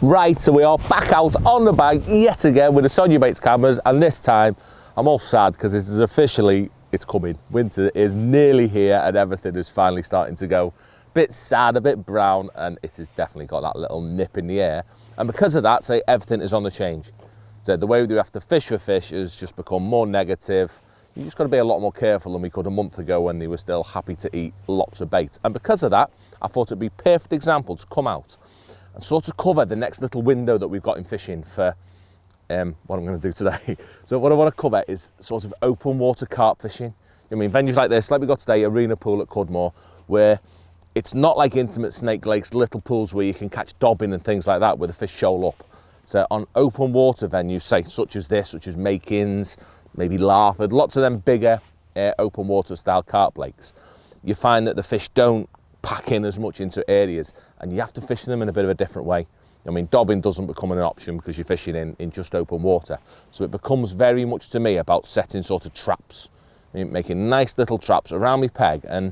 Right, so we are back out on the bank yet again with the Sonubaits cameras, and this time I'm all sad because this is officially, it's coming. Winter is nearly here and everything is finally starting to go a bit sad, a bit brown, and it has definitely got that little nip in the air. And because of that, say everything is on the change. So the way we have to fish for fish has just become more negative. You just got to be a lot more careful than we could a month ago when they were still happy to eat lots of bait. And because of that, I thought it'd be a perfect example to come out and sort of cover the next little window that we've got in fishing for what I'm going to do today. So what I want to cover is sort of open water carp fishing. I mean, venues like this, like we got today, Arena Pool at Cudmore, where it's not like intimate snake lakes, little pools where you can catch dobbin and things like that where the fish shoal up. So on open water venues, say such as this, such as Makins, maybe Larford, lots of them bigger open water style carp lakes, you find that the fish don't pack in as much into areas and you have to fish them in a bit of a different way. I mean, dobbing doesn't become an option because you're fishing in just open water. So it becomes very much to me about setting sort of traps, making nice little traps around my peg and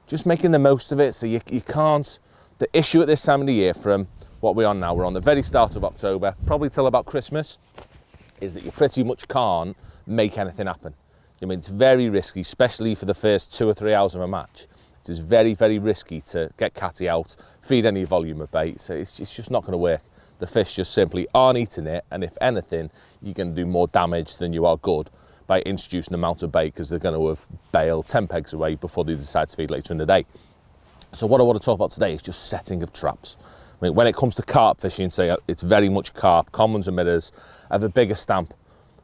just making the most of it. So you can't, the issue at this time of the year from what we're on now, we're on the very start of October, probably till about Christmas, is that you pretty much can't make anything happen. I mean, it's very risky, especially for the first 2 or 3 hours of a match. It is very, very risky to get catty out, feed any volume of bait, so it's just not going to work. The fish just simply aren't eating it, and if anything, you're going to do more damage than you are good by introducing an amount of bait because they're going to have bailed 10 pegs away before they decide to feed later in the day. So what I want to talk about today is just setting of traps. I mean, when it comes to carp fishing, say it's very much carp, commons and minnows have a bigger stamp,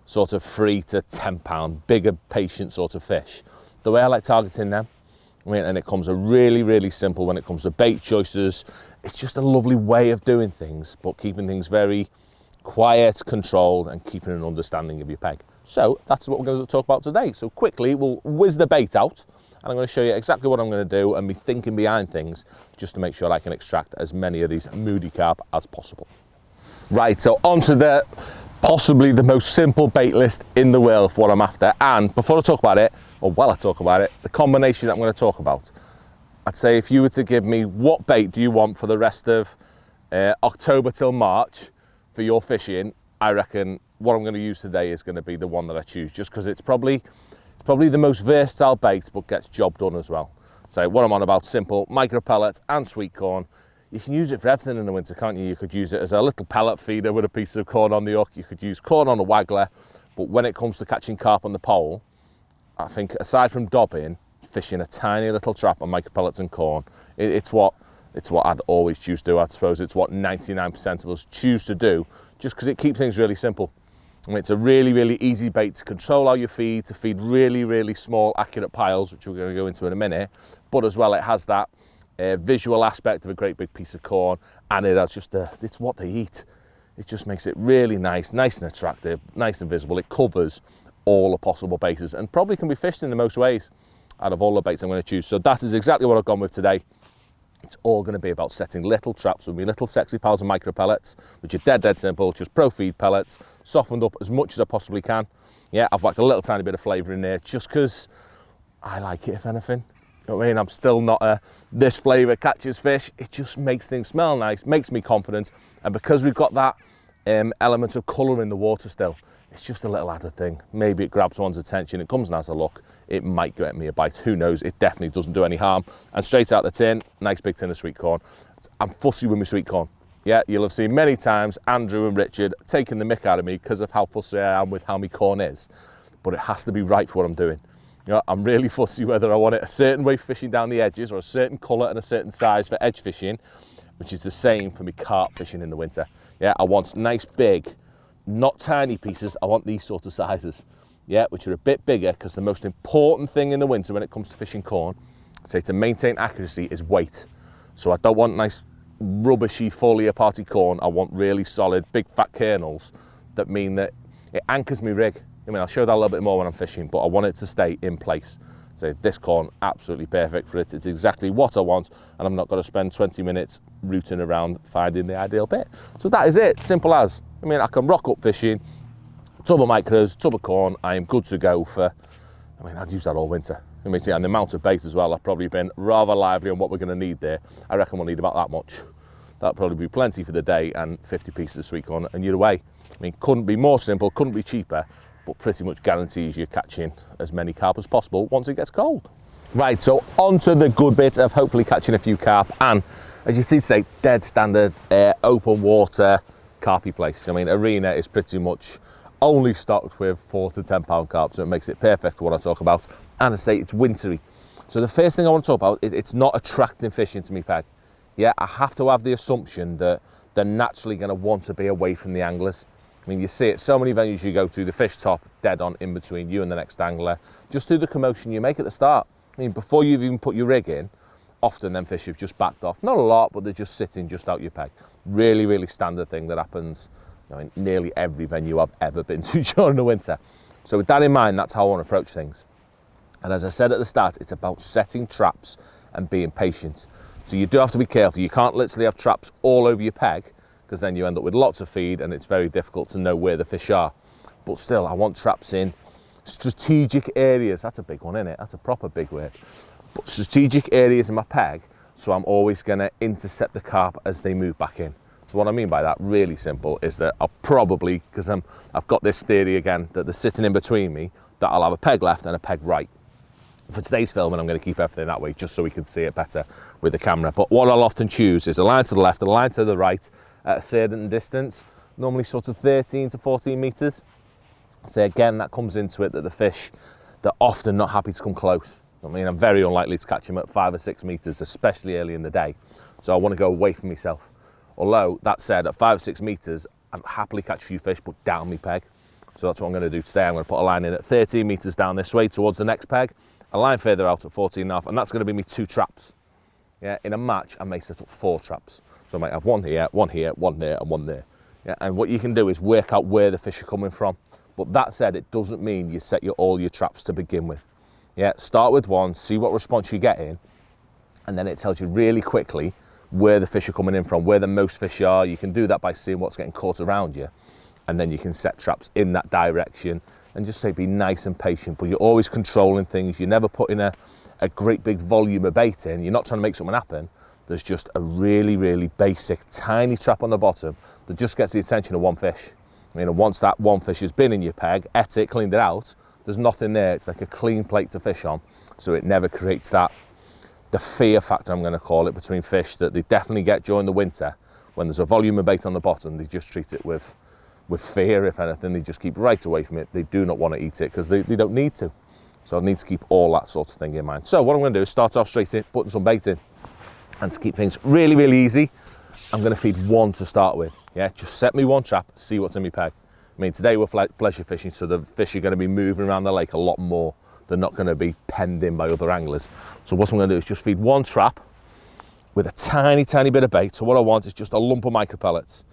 sort of 3 to 10 pound, bigger patient sort of fish. The way I like targeting them, I mean, and it comes a really, really simple when it comes to bait choices. It's just a lovely way of doing things, but keeping things very quiet, controlled, and keeping an understanding of your peg. So that's what we're going to talk about today. So quickly, we'll whiz the bait out, and I'm going to show you exactly what I'm going to do and be thinking behind things just to make sure I can extract as many of these moody carp as possible. Right, so onto the possibly the most simple bait list in the world for what I'm after. And before I talk about it, or while I talk about it, the combination that I'm going to talk about, I'd say if you were to give me what bait do you want for the rest of October till March for your fishing, I reckon what I'm going to use today is going to be the one that I choose, just because it's probably the most versatile bait but gets job done as well. So what I'm on about, simple micro pellets and sweet corn. You can use it for everything in the winter, can't you? You could use it as a little pellet feeder with a piece of corn on the hook. You could use corn on a waggler. But when it comes to catching carp on the pole, I think aside from dobbing, fishing a tiny little trap on micro pellets and corn, it's what I'd always choose to do. I suppose it's what 99% of us choose to do, just because it keeps things really simple. I mean, it's a really, really easy bait to control how you feed, to feed really, really small, accurate piles, which we're going to go into in a minute. But as well, it has that visual aspect of a great big piece of corn, and it has just it's what they eat. It just makes it really nice and attractive, nice and visible. It covers all the possible bases and probably can be fished in the most ways out of all the baits I'm going to choose. So that is exactly what I've gone with today. It's all going to be about setting little traps with my little sexy piles of micro pellets, which are dead simple, just pro feed pellets, softened up as much as I possibly can. Yeah, I've whacked a little tiny bit of flavour in there just because I like it, if anything. You know what I mean? I'm still not this flavour catches fish. It just makes things smell nice, makes me confident. And because we've got that element of colour in the water still, it's just a little added thing. Maybe it grabs one's attention, it comes and has a look, it might get me a bite, who knows, it definitely doesn't do any harm. And straight out the tin, nice big tin of sweet corn. I'm fussy with my sweet corn. Yeah, you'll have seen many times Andrew and Richard taking the mick out of me because of how fussy I am with how my corn is. But it has to be right for what I'm doing. You know, I'm really fussy whether I want it a certain way fishing down the edges or a certain colour and a certain size for edge fishing, which is the same for me carp fishing in the winter. Yeah, I want nice big, not tiny pieces, I want these sort of sizes, yeah, which are a bit bigger, because the most important thing in the winter when it comes to fishing corn, say to maintain accuracy, is weight. So I don't want nice rubbishy folia party corn, I want really solid big fat kernels that mean that it anchors me rig. I mean, I'll show that a little bit more when I'm fishing, but I want it to stay in place. So this corn, absolutely perfect for it. It's exactly what I want, and I'm not going to spend 20 minutes rooting around finding the ideal bit. So that is it, simple as. I mean, I can rock up fishing, tub of micros, tub of corn, I am good to go for, I mean, I'd use that all winter. I mean, and the amount of bait as well, I've probably been rather lively on what we're going to need there. I reckon we'll need about that much. that'll probably be plenty for the day and 50 pieces of sweet corn and you're away. I mean, couldn't be more simple, couldn't be cheaper, but pretty much guarantees you're catching as many carp as possible once it gets cold. Right, so on to the good bit of hopefully catching a few carp, and as you see today, dead standard open water carpy place. I mean, Arena is pretty much only stocked with 4 to 10 pound carp, so it makes it perfect for what I talk about. And I say it's wintry. So the first thing I want to talk about, it's not attracting fish into me peg. Yeah, I have to have the assumption that they're naturally going to want to be away from the anglers. I mean, you see it so many venues you go to, the fish top dead on in between you and the next angler, just through the commotion you make at the start. I mean, before you've even put your rig in, often them fish have just backed off. Not a lot, but they're just sitting just out your peg. Really, really standard thing that happens, you know, in nearly every venue I've ever been to during the winter. So with that in mind, that's how I want to approach things. And as I said at the start, it's about setting traps and being patient. So you do have to be careful. You can't literally have traps all over your peg, because then you end up with lots of feed and it's very difficult to know where the fish are. But still, I want traps in strategic areas. That's a big one, isn't it? That's a proper big word. But strategic areas in my peg, so I'm always going to intercept the carp as they move back in. So what I mean by that, really simple, is that I'll probably, because I've got this theory again, that they're sitting in between me, that I'll have a peg left and a peg right. For today's filming, I'm going to keep everything that way just so we can see it better with the camera. But what I'll often choose is a line to the left, a line to the right at a certain distance, normally sort of 13 to 14 metres. So again, that comes into it that the fish, they're often not happy to come close. I mean, I'm very unlikely to catch them at 5 or 6 metres, especially early in the day. So I want to go away from myself. Although, that said, at 5 or 6 metres, I'd happily catch a few fish, but down my peg. So that's what I'm going to do today. I'm going to put a line in at 13 metres down this way towards the next peg, a line further out at 14.5, and that's going to be me 2 traps. Yeah, in a match, I may set up 4 traps. So I might have one here, one here, one there, and one there. Yeah, and what you can do is work out where the fish are coming from. But that said, it doesn't mean you set all your traps to begin with. Yeah, start with one, see what response you're getting, and then it tells you really quickly where the fish are coming in from, where the most fish are. You can do that by seeing what's getting caught around you, and then you can set traps in that direction and just say be nice and patient, but you're always controlling things. You're never putting a great big volume of bait in. You're not trying to make something happen. There's just a really, really basic, tiny trap on the bottom that just gets the attention of one fish. I mean, once that one fish has been in your peg, ate it, cleaned it out, there's nothing there. It's like a clean plate to fish on, so it never creates the fear factor, I'm going to call it, between fish that they definitely get during the winter. When there's a volume of bait on the bottom, they just treat it with fear. If anything, they just keep right away from it. They do not want to eat it because they don't need to. So I need to keep all that sort of thing in mind. So what I'm going to do is start off straight in, putting some bait in. And to keep things really, really easy, I'm going to feed one to start with. Yeah, just set me one trap, see what's in my peg. I mean, today we're pleasure fishing, so the fish are going to be moving around the lake a lot more. They're not going to be penned in by other anglers. So what I'm going to do is just feed one trap with a tiny, tiny bit of bait. So what I want is just a lump of micro pellets.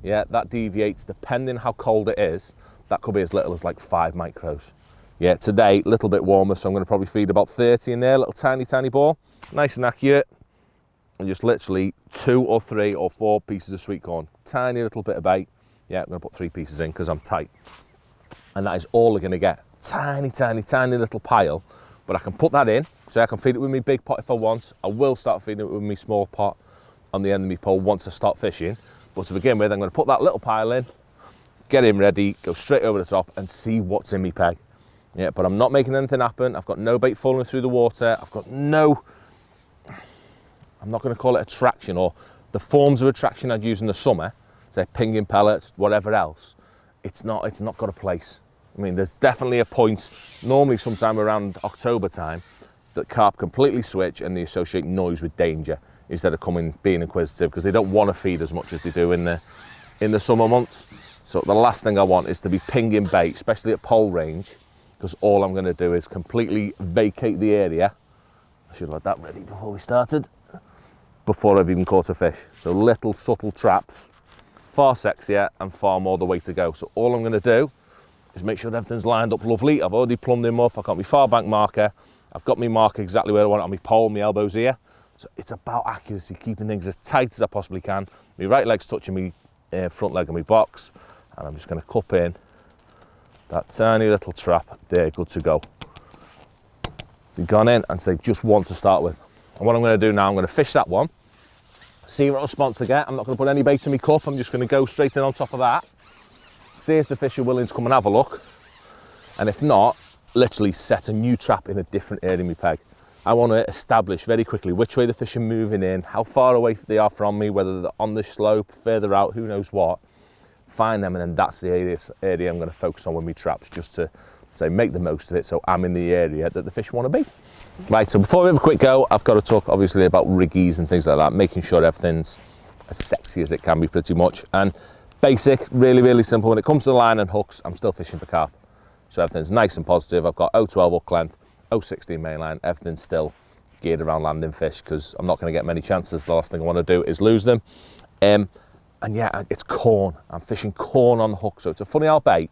Yeah, that deviates depending how cold it is. That could be as little as like 5 micros. Yeah, today, a little bit warmer, so I'm going to probably feed about 30 in there, little tiny, tiny ball. Nice and accurate. And just literally 2 or 3 or 4 pieces of sweet corn. Tiny little bit of bait. Yeah, I'm going to put 3 pieces in because I'm tight. And that is all they're going to get. Tiny, tiny, tiny little pile. But I can put that in, so I can feed it with my big pot if I want. I will start feeding it with my small pot on the end of my pole once I start fishing. But to begin with, I'm going to put that little pile in, get him ready, go straight over the top and see what's in my peg. Yeah, but I'm not making anything happen. I've got no bait falling through the water. I've got no, I'm not going to call it attraction, or the forms of attraction I'd use in the summer, say pinging pellets, whatever else. It's not got a place. I mean, there's definitely a point, normally sometime around October time, that carp completely switch and they associate noise with danger instead of being inquisitive, because they don't want to feed as much as they do in the summer months. So the last thing I want is to be pinging bait, especially at pole range, because all I'm going to do is completely vacate the area. I should have had that ready before we started, before I've even caught a fish. So little subtle traps, far sexier and far more the way to go. So all I'm going to do is make sure that everything's lined up lovely. I've already plumbed them up. I've got my far bank marker. I've got my marker exactly where I want it on my pole, my elbows here. So it's about accuracy, keeping things as tight as I possibly can. My right leg's touching my front leg of my box, and I'm just going to cup in that tiny little trap there, good to go. So gone in and say just one to start with. And what I'm going to do now, I'm going to fish that one, See what response I get. I'm not going to put any bait in my cup. I'm just going to go straight in on top of that. See if the fish are willing to come and have a look. And if not, literally set a new trap in a different area of my peg. I want to establish very quickly which way the fish are moving in, how far away they are from me, whether they're on the slope, further out, who knows what. Find them, and then that's the area I'm going to focus on with my traps, just to say make the most of it, so I'm in the area that the fish want to be. Right, so before we have a quick go, I've got to talk obviously about riggies and things like that, making sure everything's as sexy as it can be pretty much. And basic, really, really simple. When it comes to the line and hooks, I'm still fishing for carp. So everything's nice and positive. I've got 012 hook length, 016 main line, everything's still geared around landing fish because I'm not going to get many chances. The last thing I want to do is lose them. And yeah, it's corn. I'm fishing corn on the hook. So it's a funny old bait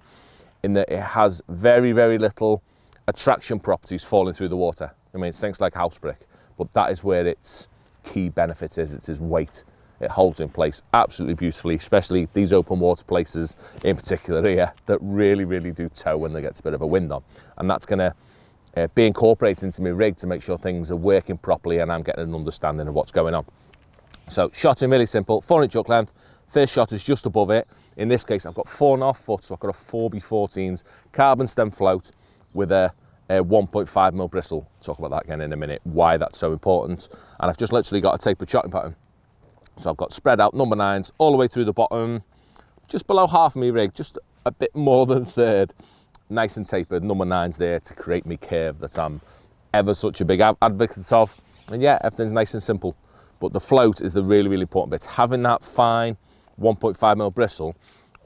in that it has very, very little attraction properties falling through the water. I mean, it sinks like house brick, but that is where its key benefit is. It's its weight. It holds in place absolutely beautifully, especially these open water places in particular here that really, really do tow when there gets a bit of a wind on. And that's going to be incorporated into my rig to make sure things are working properly and I'm getting an understanding of what's going on. So shotting really simple, 4-inch hook length. First shot is just above it. In this case, I've got 4.5 foot, so I've got a 4x14s carbon stem float with a 1.5mm bristle. Talk about that again in a minute, why that's so important. And I've just literally got a tapered shotting pattern. So I've got spread out number 9s all the way through the bottom, just below half my rig, just a bit more than third. Nice and tapered, number 9s there to create me curve that I'm ever such a big advocate of. And yeah, everything's nice and simple. But the float is the really, really important bit. Having that fine 1.5mm bristle,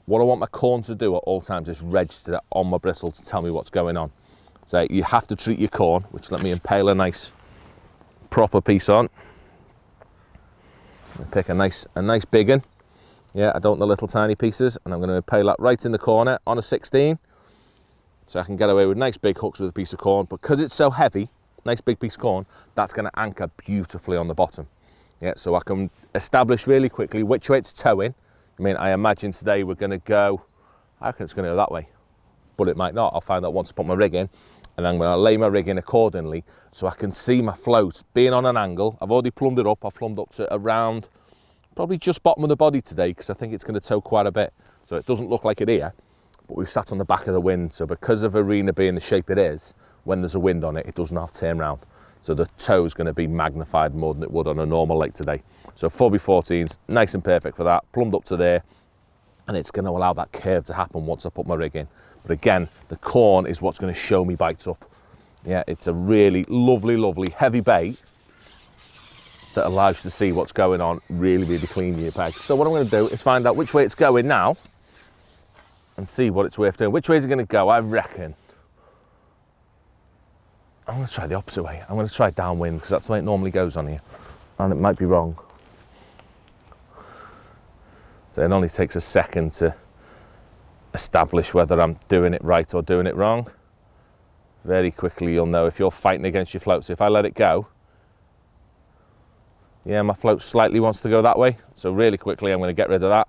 what I want my corn to do at all times is register on my bristle to tell me what's going on. So you have to treat your corn, which let me impale a nice proper piece on. Pick a nice big one. Yeah, I don't want the little tiny pieces, and I'm going to impale that right in the corner on a 16, so I can get away with nice big hooks with a piece of corn. Because it's so heavy, nice big piece of corn, that's going to anchor beautifully on the bottom. Yeah, so I can establish really quickly which way it's towing. I mean, I imagine today we're going to go, I reckon it's going to go that way, but it might not. I'll find out once I put my rig in, and I'm going to lay my rig in accordingly so I can see my float being on an angle. I've already plumbed it up. I've plumbed up to around probably just bottom of the body today because I think it's going to tow quite a bit. So it doesn't look like it here, but we've sat on the back of the wind. So because of Arena being the shape it is, when there's a wind on it, it doesn't have to turn round. So the tow is going to be magnified more than it would on a normal lake today. So 4x14s, nice and perfect for that, plumbed up to there, and it's going to allow that curve to happen once I put my rig in. But again, the corn is what's going to show me bites up. Yeah, it's a really lovely, lovely heavy bait that allows you to see what's going on really, really clean in your peg. So what I'm going to do is find out which way it's going now and see what it's worth doing. Which way is it going to go? I reckon I'm going to try the opposite way. I'm going to try downwind because that's the way it normally goes on here, and it might be wrong. So it only takes a second to establish whether I'm doing it right or doing it wrong. Very quickly you'll know if you're fighting against your float. So if I let it go, yeah, my float slightly wants to go that way. So really quickly I'm going to get rid of that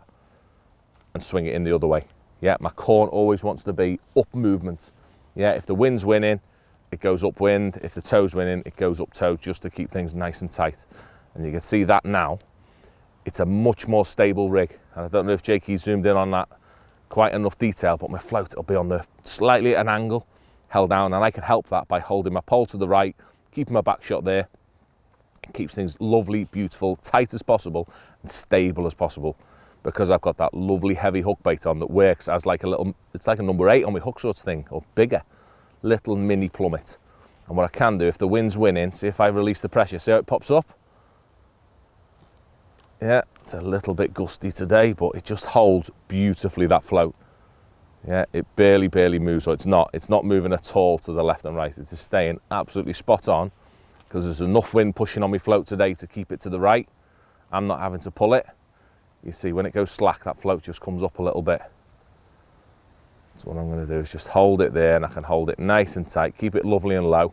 and swing it in the other way. Yeah, my corn always wants to be up movement. Yeah, if the wind's winning, it goes upwind. If the tow's winning, it goes up tow, just to keep things nice and tight. And you can see that now. It's a much more stable rig. And I don't know if Jakey zoomed in on that quite enough detail, but my float will be on the slightly at an angle, held down, and I can help that by holding my pole to the right, keeping my back shot there. Keeps things lovely, beautiful, tight as possible, and stable as possible. Because I've got that lovely heavy hook bait on that works as like a little, it's like a number 8 on my hook sort of thing, or bigger. Little mini plummet. And what I can do, if the wind's winning, see if I release the pressure, see how it pops up? Yeah, it's a little bit gusty today, but it just holds beautifully, that float. Yeah, it barely moves, so it's not moving at all to the left and right. It's just staying absolutely spot on because there's enough wind pushing on my float today to keep it to the right. I'm not having to pull it. You see, when it goes slack, that float just comes up a little bit. So what I'm going to do is just hold it there, and I can hold it nice and tight, keep it lovely and low.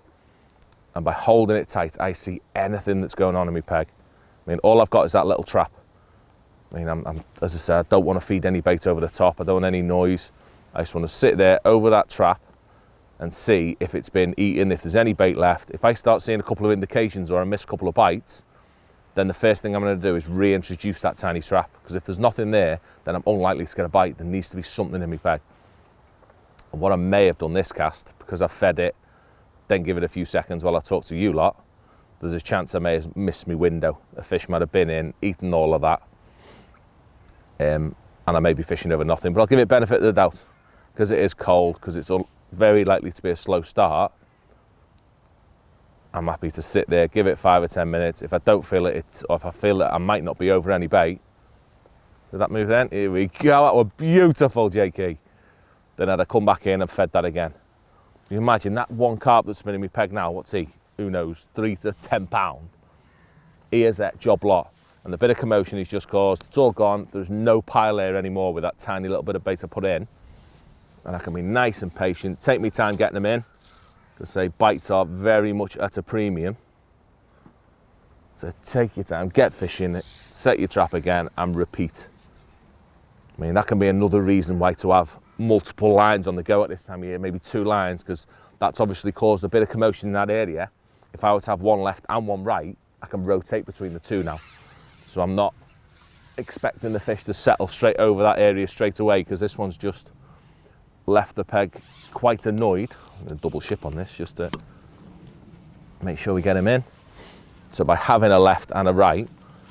And by holding it tight, I see anything that's going on in my peg. I mean, all I've got is that little trap. I mean, as I said, I don't want to feed any bait over the top. I don't want any noise. I just want to sit there over that trap and see if it's been eaten, if there's any bait left. If I start seeing a couple of indications or I miss a couple of bites, then the first thing I'm going to do is reintroduce that tiny trap, because if there's nothing there, then I'm unlikely to get a bite. There needs to be something in my peg. And what I may have done this cast, because I've fed it, then give it a few seconds while I talk to you lot, there's a chance I may have missed my window. A fish might have been in, eaten all of that, and I may be fishing over nothing. But I'll give it benefit of the doubt, because it is cold, because it's very likely to be a slow start. I'm happy to sit there, give it 5 or 10 minutes. If I don't feel it, or if I feel that I might not be over any bait, did that move then? Here we go, that was beautiful, Jakey. Then I'd have come back in and fed that again. Can you imagine that one carp that's been in my peg now? What's he? Who knows? 3 to 10 pound. Here's that job lot. And the bit of commotion he's just caused, it's all gone. There's no pile there anymore with that tiny little bit of bait I put in. And I can be nice and patient, take me time getting them in. Because say bites are very much at a premium. So take your time, get fishing, set your trap again and repeat. I mean, that can be another reason why to have multiple lines on the go at this time of year, maybe 2 lines, because that's obviously caused a bit of commotion in that area. If I were to have one left and one right, I can rotate between the two now. So I'm not expecting the fish to settle straight over that area straight away, because this one's just left the peg quite annoyed. I'm going to double ship on this just to make sure we get him in. So by having a left and a right,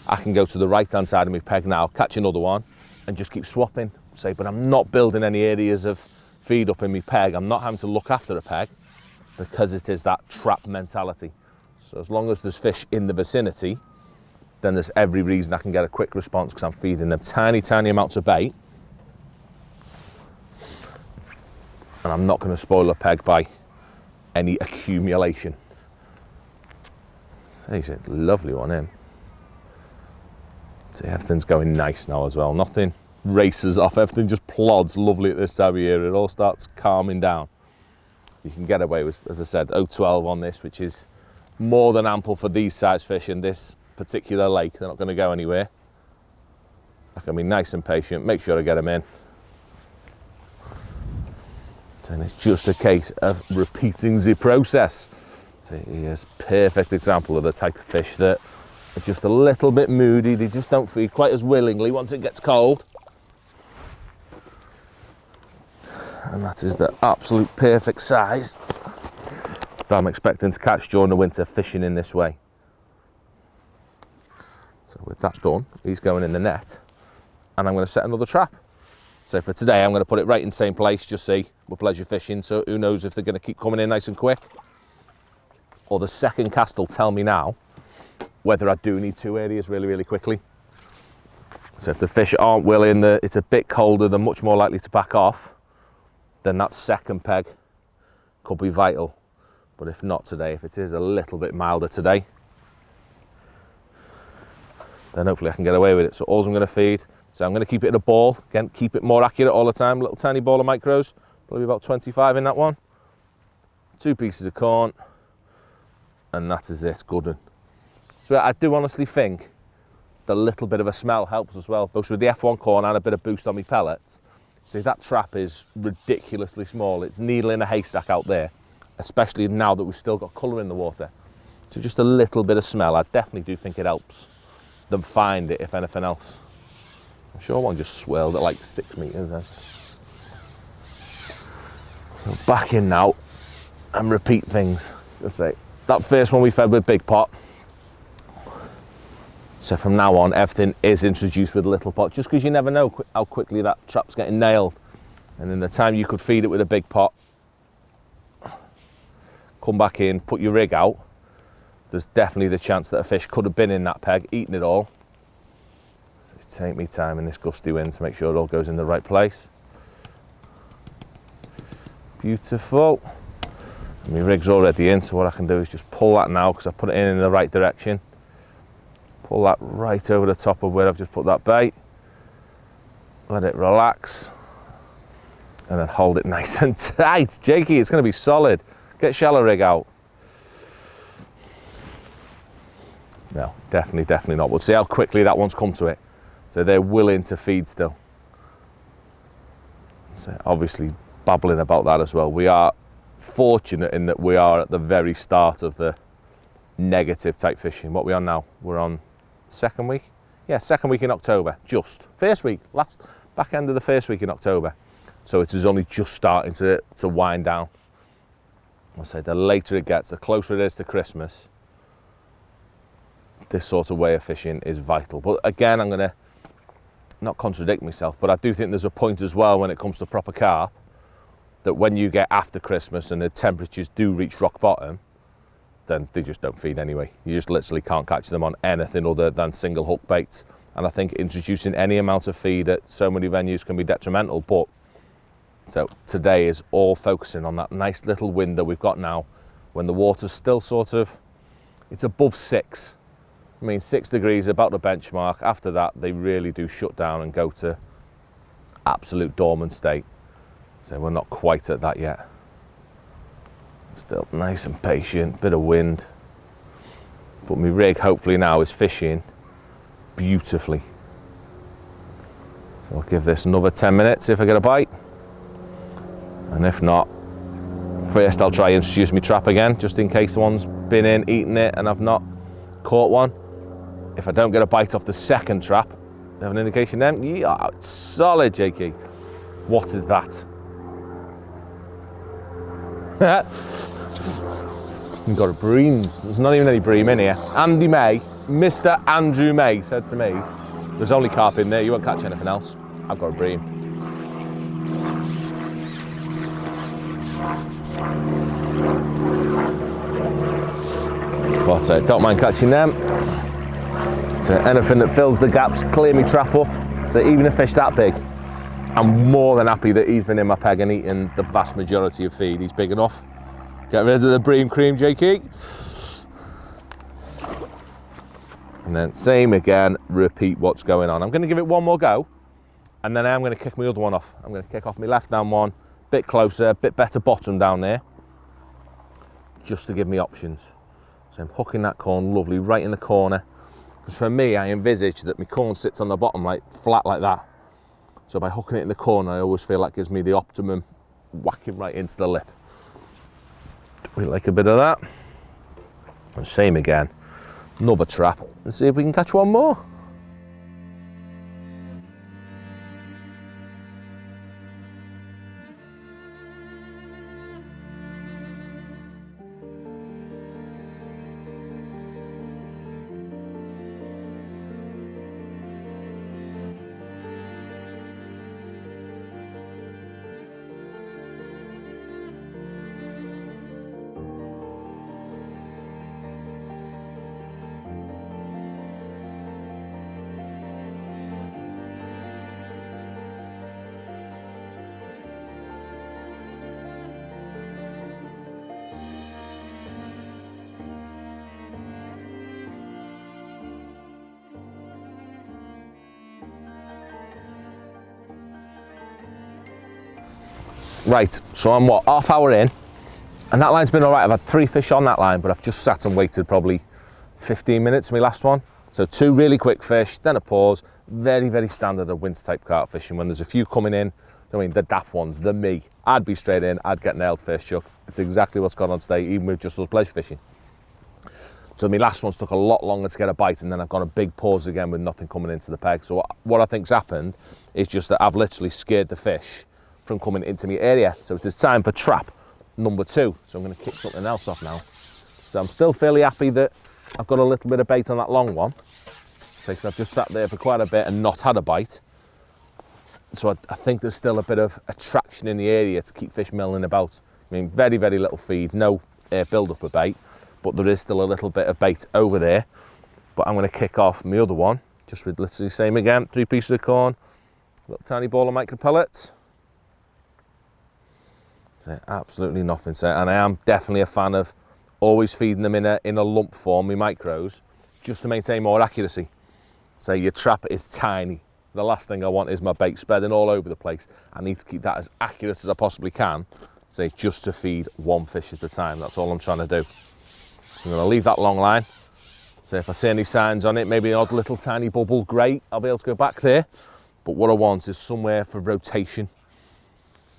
I can go to the right hand side of my peg now, catch another one and just keep swapping. But I'm not building any areas of feed up in my peg. I'm not having to look after a peg, because it is that trap mentality. So as long as there's fish in the vicinity, then there's every reason I can get a quick response, because I'm feeding them tiny, tiny amounts of bait. And I'm not going to spoil a peg by any accumulation. So he's a lovely one in. See, everything's going nice now as well. Nothing races off, everything just plods lovely at this time of year. It all starts calming down. You can get away with, as I said, 0.12 on this, which is more than ample for these size fish in this particular lake. They're not going to go anywhere. I can be nice and patient, make sure I get them in. And it's just a case of repeating the process. So here's a perfect example of the type of fish that are just a little bit moody. They just don't feed quite as willingly once it gets cold. And that is the absolute perfect size that I'm expecting to catch during the winter fishing in this way. So with that done, he's going in the net and I'm going to set another trap. So for today, I'm going to put it right in the same place, just see, we're pleasure fishing, so who knows if they're going to keep coming in nice and quick. Or the second cast will tell me now whether I do need 2 areas really, really quickly. So if the fish aren't willing, it's a bit colder, they're much more likely to back off, then that second peg could be vital. But if not today, if it is a little bit milder today, then hopefully I can get away with it. So all I'm going to feed, so I'm going to keep it in a ball, again, keep it more accurate all the time, little tiny ball of micros, probably about 25 in that one, 2 pieces of corn, and that is it, good one. So I do honestly think the little bit of a smell helps as well, both with the F1 corn and a bit of boost on my pellets. See, that trap is ridiculously small, it's needle in a haystack out there, especially now that we've still got colour in the water. So just a little bit of smell, I definitely do think it helps them find it, if anything else. I'm sure one just swirled at like 6 meters then. So back in now and repeat things. Let's say that first one we fed with big pot. So from now on, everything is introduced with a little pot, just because you never know how quickly that trap's getting nailed. And in the time you could feed it with a big pot, come back in, put your rig out, there's definitely the chance that a fish could have been in that peg, eaten it all. Take me time in this gusty wind to make sure it all goes in the right place. Beautiful. And my rig's already in, so what I can do is just pull that now, because I put it in the right direction. Pull that right over the top of where I've just put that bait. Let it relax. And then hold it nice and tight. Jakey, it's going to be solid. Get shallow rig out. No, definitely not. We'll see how quickly that one's come to it. So they're willing to feed still. So obviously babbling about that as well. We are fortunate in that we are at the very start of the negative type fishing. What are we on now? We're on second week. Yeah, second week in October, just. First week, back end of the first week in October. So it is only just starting to wind down. I'll say the later it gets, the closer it is to Christmas, this sort of way of fishing is vital. But again, I'm gonna not contradict myself, but I do think there's a point as well when it comes to proper carp, that when you get after Christmas and the temperatures do reach rock bottom, then they just don't feed anyway. You just literally can't catch them on anything other than single hook baits. And I think introducing any amount of feed at so many venues can be detrimental. But so today is all focusing on that nice little wind that we've got now, when the water's still sort of, it's above 6. I mean, 6 degrees, about the benchmark. After that, they really do shut down and go to absolute dormant state. So we're not quite at that yet. Still nice and patient, bit of wind. But my rig hopefully now is fishing beautifully. So I'll give this another 10 minutes if I get a bite. And if not, first I'll try and introduce my trap again, just in case someone's been in, eaten it, and I've not caught one. If I don't get a bite off the second trap, they have an indication then. Yeah, it's solid, Jakey. What is that? You've got a bream. There's not even any bream in here. Andy May, Mr. Andrew May, said to me, there's only carp in there, you won't catch anything else. I've got a bream. But don't mind catching them. So anything that fills the gaps, clear me trap up. So even a fish that big, I'm more than happy that he's been in my peg and eaten the vast majority of feed. He's big enough. Get rid of the bream cream, Jakey. And then same again, repeat what's going on. I'm going to give it one more go, and then I'm going to kick my other one off. I'm going to kick off my left down one, bit closer, bit better bottom down there, just to give me options. So I'm hooking that corn lovely right in the corner. Because for me, I envisage that my corn sits on the bottom like flat like that. So by hooking it in the corner, I always feel that gives me the optimum whacking right into the lip. We like a bit of that. And same again, another trap. Let's see if we can catch one more. Right, so I'm what, half hour in, and that line's been all right. I've had 3 fish on that line, but I've just sat and waited probably 15 minutes for my last one. So 2 really quick fish, then a pause. Very, very standard of winter type carp fishing. When there's a few coming in, I mean, the daft ones, the me, I'd be straight in, I'd get nailed first chuck. It's exactly what's gone on today, even with just us pleasure fishing. So my last ones took a lot longer to get a bite, and then I've gone a big pause again with nothing coming into the peg. So what I think's happened is just that I've literally scared the fish from coming into my area. So it is time for trap number 2. So I'm going to kick something else off now. So I'm still fairly happy that I've got a little bit of bait on that long one. So I've just sat there for quite a bit and not had a bite. So I think there's still a bit of attraction in the area to keep fish milling about. I mean, very, very little feed, no build up of bait, but there is still a little bit of bait over there. But I'm going to kick off my other one, just with literally the same again, 3 pieces of corn, little tiny ball of micro pellets. So absolutely nothing. So, and I am definitely a fan of always feeding them in a lump form, my micros, just to maintain more accuracy. So your trap is tiny. The last thing I want is my bait spreading all over the place. I need to keep that as accurate as I possibly can, say just to feed one fish at a time. That's all I'm trying to do. I'm going to leave that long line. So if I see any signs on it, maybe an odd little tiny bubble, great, I'll be able to go back there. But what I want is somewhere for rotation.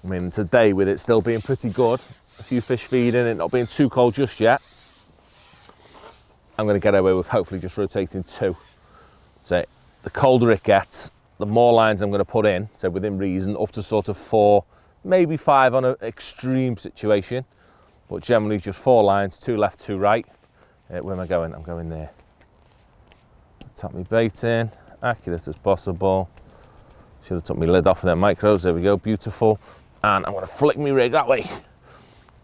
I mean, today with it still being pretty good, a few fish feeding, it not being too cold just yet, I'm going to get away with hopefully just rotating 2. So the colder it gets, the more lines I'm going to put in, so within reason, up to sort of 4, maybe 5 on an extreme situation, but generally just 4 lines, 2 left, 2 right. Where am I going? I'm going there. Tap my bait in, accurate as possible. Should have took my lid off of them micros, there we go, beautiful. And I'm going to flick my rig that way,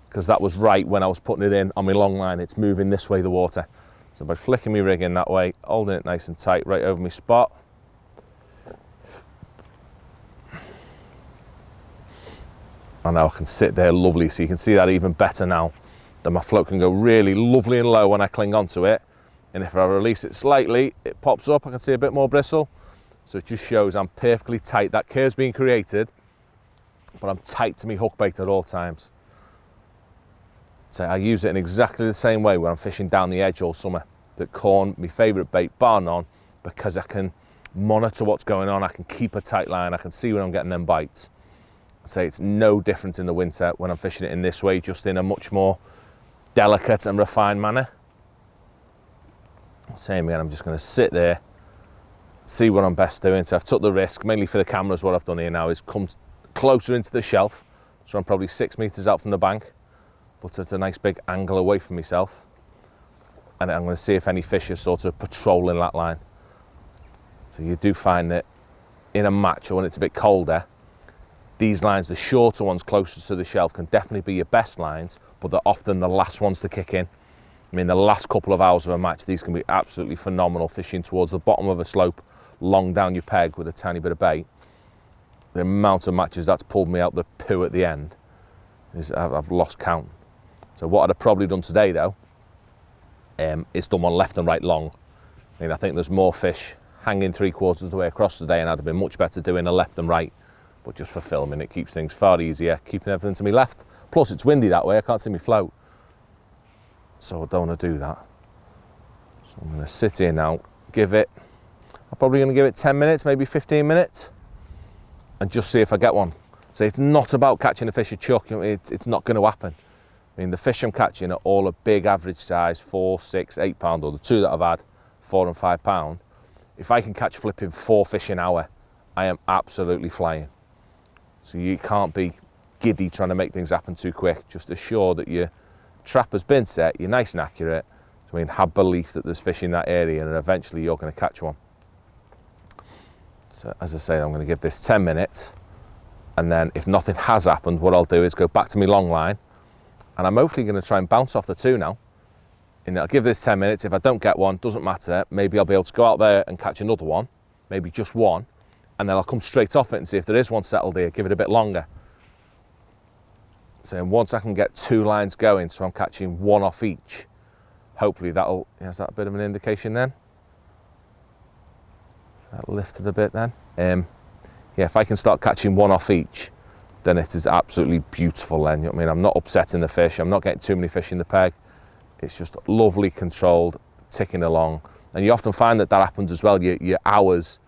because that was right when I was putting it in on my long line. It's moving this way, the water. So by flicking my rig in that way, holding it nice and tight right over my spot. And now I can sit there lovely, so you can see that even better now. Then my float can go really lovely and low when I cling onto it. And if I release it slightly, it pops up, I can see a bit more bristle. So it just shows I'm perfectly tight. That curve's being created, but I'm tight to my hook bait at all times. So I use it in exactly the same way when I'm fishing down the edge all summer. That corn, my favourite bait, bar none, because I can monitor what's going on, I can keep a tight line, I can see when I'm getting them bites. So it's no different in the winter when I'm fishing it in this way, just in a much more delicate and refined manner. Same again, I'm just going to sit there, see what I'm best doing. So I've took the risk, mainly for the cameras. What I've done here now is come closer into the shelf, so I'm probably 6 meters out from the bank, but at a nice big angle away from myself. And I'm going to see if any fish are sort of patrolling that line. So you do find that in a match, or when it's a bit colder, these lines, the shorter ones closest to the shelf, can definitely be your best lines, but they're often the last ones to kick in. I mean, the last couple of hours of a match, these can be absolutely phenomenal, fishing towards the bottom of a slope, long down your peg with a tiny bit of bait. The amount of matches that's pulled me out the poo at the end, is I've lost count. So what I'd have probably done today though, is done one left and right long. I mean, I think there's more fish hanging 3/4 of the way across today, and I'd have been much better doing a left and right. But just for filming, it keeps things far easier, keeping everything to my left. Plus it's windy that way, I can't see me float. So I don't want to do that. So I'm going to sit here now, I'm probably going to give it 10 minutes, maybe 15 minutes, and just see if I get one. So it's not about catching a fish a chuck, it's not going to happen. I mean, the fish I'm catching are all a big average size, 4, 6, 8 pound, or the 2 that I've had, 4 and 5 pound. If I can catch flipping 4 fish an hour, I am absolutely flying. So you can't be giddy trying to make things happen too quick. Just assure that your trap has been set, you're nice and accurate. So, I mean, have belief that there's fish in that area, and eventually you're going to catch one. So as I say, I'm going to give this 10 minutes, and then if nothing has happened, what I'll do is go back to my long line, and I'm hopefully going to try and bounce off the 2 now. And I'll give this 10 minutes. If I don't get one, doesn't matter. Maybe I'll be able to go out there and catch another one, maybe just one, and then I'll come straight off it and see if there is one settled here, give it a bit longer. So once I can get 2 lines going, so I'm catching 1 off each, hopefully that'll, is that a bit of an indication then? Is that lifted a bit then? Yeah, if I can start catching 1 off each, then it is absolutely beautiful then. You know what I mean? I'm not upsetting the fish, I'm not getting too many fish in the peg. It's just lovely controlled, ticking along. And you often find that that happens as well, your hours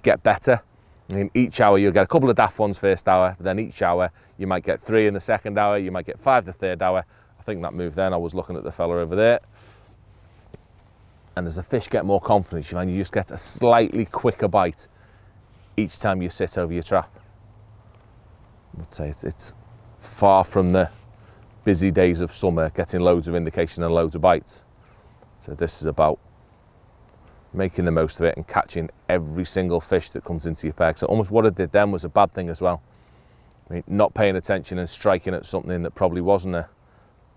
get better. I mean, each hour you'll get a couple of daft ones first hour, but then each hour you might get 3 in the second hour, you might get 5 the third hour. I think that move then, I was looking at the fella over there. And as the fish get more confidence, you find you just get a slightly quicker bite each time you sit over your trap. I would say it's far from the busy days of summer, getting loads of indication and loads of bites. So this is about making the most of it and catching every single fish that comes into your peg. So almost what I did then was a bad thing as well. I mean, not paying attention and striking at something that probably wasn't a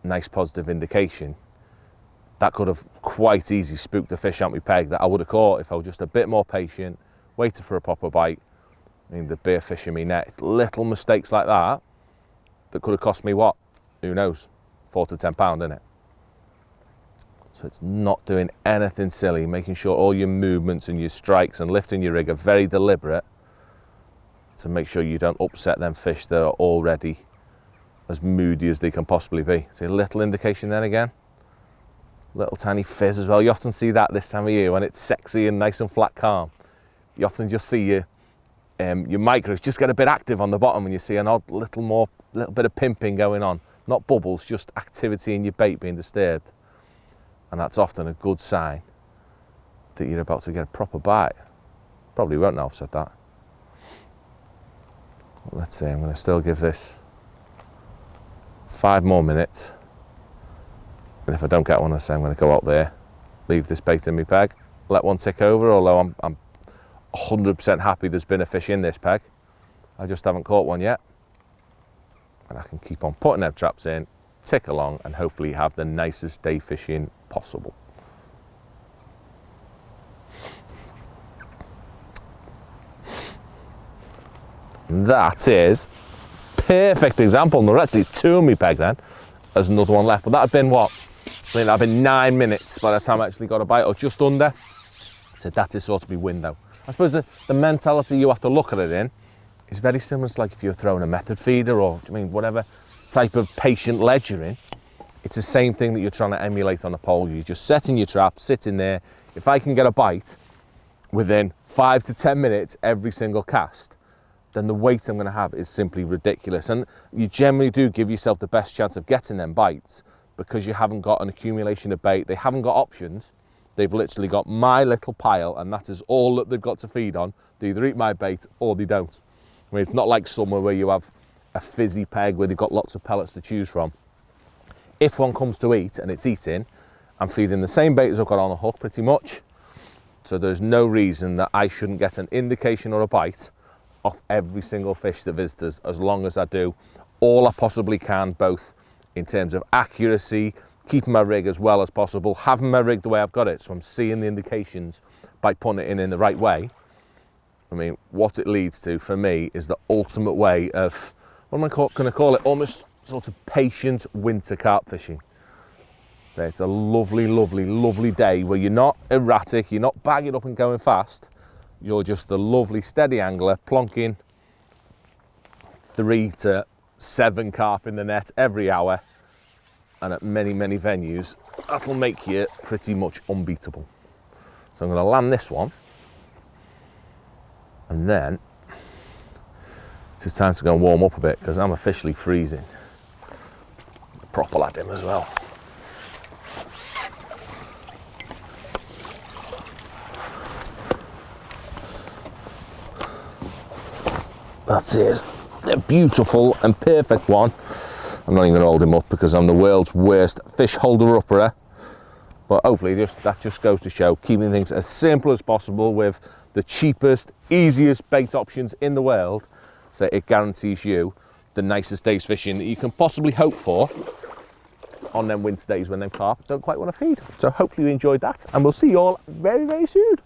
nice positive indication. That could have quite easily spooked the fish out my peg that I would have caught if I was just a bit more patient, waited for a proper bite. I mean, the beer fish in my net, it's little mistakes like that that could have cost me what? Who knows? 4 to 10 pound, innit? So it's not doing anything silly, making sure all your movements and your strikes and lifting your rig are very deliberate to make sure you don't upset them fish that are already as moody as they can possibly be. See a little indication then again? Little tiny fizz as well. You often see that this time of year when it's sexy and nice and flat calm. You often just see your micros just get a bit active on the bottom and you see an odd little bit of pimping going on. Not bubbles, just activity in your bait being disturbed. And that's often a good sign that you're about to get a proper bite. Probably won't now I've said that. Let's see, I'm going to still give this 5 more minutes. And if I don't get one, I say I'm going to go out there, leave this bait in my peg, let one tick over, although I'm 100% happy there's been a fish in this peg. I just haven't caught one yet. And I can keep on putting head traps in, tick along, and hopefully have the nicest day fishing possible. And that is perfect example. And there are actually 2 on my peg then. There's another one left, but that had been what? I think that had been 9 minutes by the time I actually got a bite, or just under. So that is sort of my window. I suppose the mentality you have to look at it in is very similar to like if you're throwing a method feeder, or I mean whatever type of patient ledge you're in. It's the same thing that you're trying to emulate on a pole. You're just setting your trap, sitting there. If I can get a bite within 5 to 10 minutes every single cast, then the weight I'm going to have is simply ridiculous. And you generally do give yourself the best chance of getting them bites because you haven't got an accumulation of bait. They haven't got options. They've literally got my little pile, and that is all that they've got to feed on. They either eat my bait or they don't. I mean, it's not like somewhere where you have a fizzy peg where they've got lots of pellets to choose from. If one comes to eat and it's eating, I'm feeding the same bait as I've got on the hook pretty much. So there's no reason that I shouldn't get an indication or a bite off every single fish that visitors, as long as I do all I possibly can, both in terms of accuracy, keeping my rig as well as possible, having my rig the way I've got it, so I'm seeing the indications by putting it in the right way. I mean, what it leads to for me is the ultimate way of, what am I going to call it, almost sort of patient winter carp fishing. So it's a lovely, lovely, lovely day where you're not erratic, you're not bagging up and going fast. You're just the lovely steady angler plonking 3 to 7 carp in the net every hour, and at many, many venues that'll make you pretty much unbeatable. So I'm going to land this one, and then it's time to go and warm up a bit because I'm officially freezing. Proper lad him as well. That's it. A beautiful and perfect one. I'm not even going to hold him up because I'm the world's worst fish holder-upper. But hopefully that just goes to show keeping things as simple as possible with the cheapest, easiest bait options in the world. So it guarantees you the nicest days fishing that you can possibly hope for on them winter days when them carp don't quite want to feed. So hopefully you enjoyed that, and we'll see you all very, very soon.